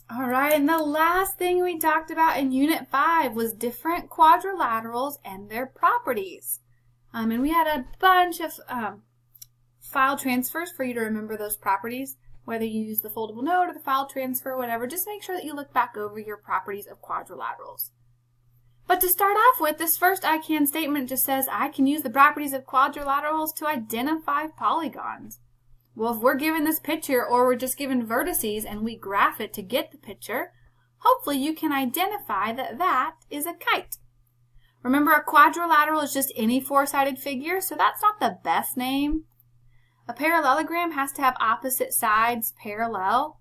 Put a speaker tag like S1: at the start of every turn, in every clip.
S1: All right, and the last thing we talked about in Unit 5 was different quadrilaterals and their properties. And we had a bunch of file transfers for you to remember those properties, whether you use the foldable note or the file transfer, whatever. Just make sure that you look back over your properties of quadrilaterals. But to start off with, this first I can statement just says I can use the properties of quadrilaterals to identify polygons. Well, if we're given this picture or we're just given vertices and we graph it to get the picture, hopefully you can identify that that is a kite. Remember, a quadrilateral is just any four-sided figure, so that's not the best name. A parallelogram has to have opposite sides parallel,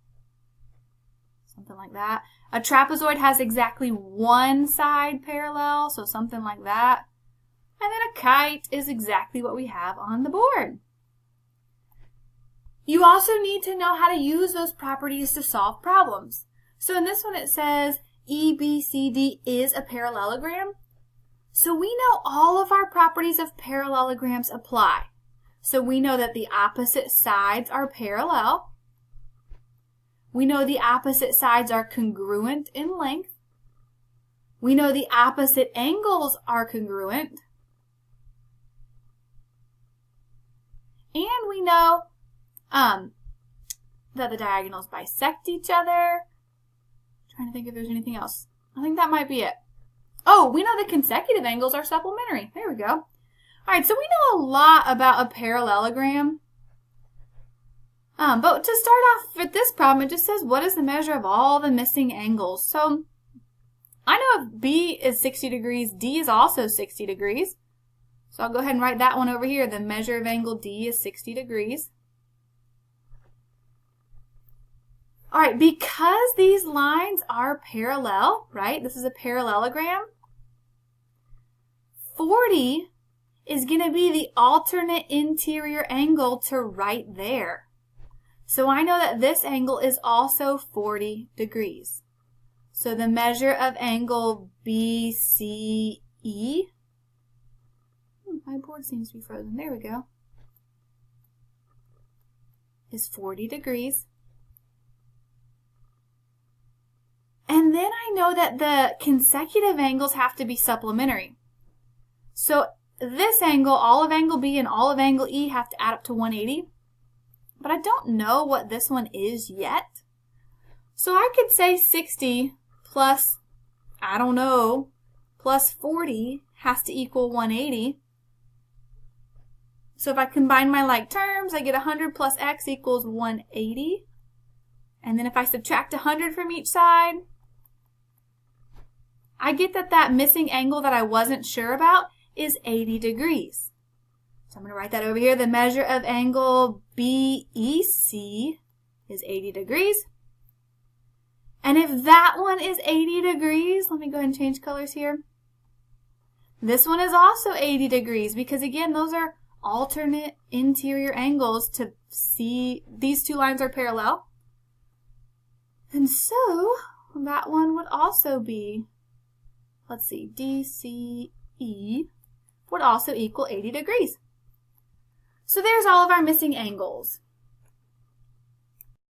S1: something like that. A trapezoid has exactly one side parallel, so something like that. And then a kite is exactly what we have on the board. You also need to know how to use those properties to solve problems. So in this one it says EBCD is a parallelogram. So we know all of our properties of parallelograms apply. So we know that the opposite sides are parallel. We know the opposite sides are congruent in length. We know the opposite angles are congruent. And we know that the diagonals bisect each other. I'm trying to think if there's anything else. I think that might be it. Oh, we know the consecutive angles are supplementary. There we go. All right, so we know a lot about a parallelogram. But to start off with this problem, it just says, what is the measure of all the missing angles? So I know if B is 60 degrees, D is also 60 degrees. So I'll go ahead and write that one over here. The measure of angle D is 60 degrees. All right, because these lines are parallel, right? This is a parallelogram. 40 is going to be the alternate interior angle to right there. So I know that this angle is also 40 degrees. So the measure of angle BCE, my board seems to be frozen, there we go, is 40 degrees. And then I know that the consecutive angles have to be supplementary. So this angle, all of angle B and all of angle E have to add up to 180. But I don't know what this one is yet. So I could say 60 plus, I don't know, plus 40 has to equal 180. So if I combine my like terms, I get 100 plus x equals 180. And then if I subtract 100 from each side, I get that missing angle that I wasn't sure about is 80 degrees. So I'm going to write that over here. The measure of angle BEC is 80 degrees. And if that one is 80 degrees, let me go ahead and change colors here. This one is also 80 degrees because, again, those are alternate interior angles to see. These two lines are parallel. And so that one would also be, let's see, DCE would also equal 80 degrees. So there's all of our missing angles.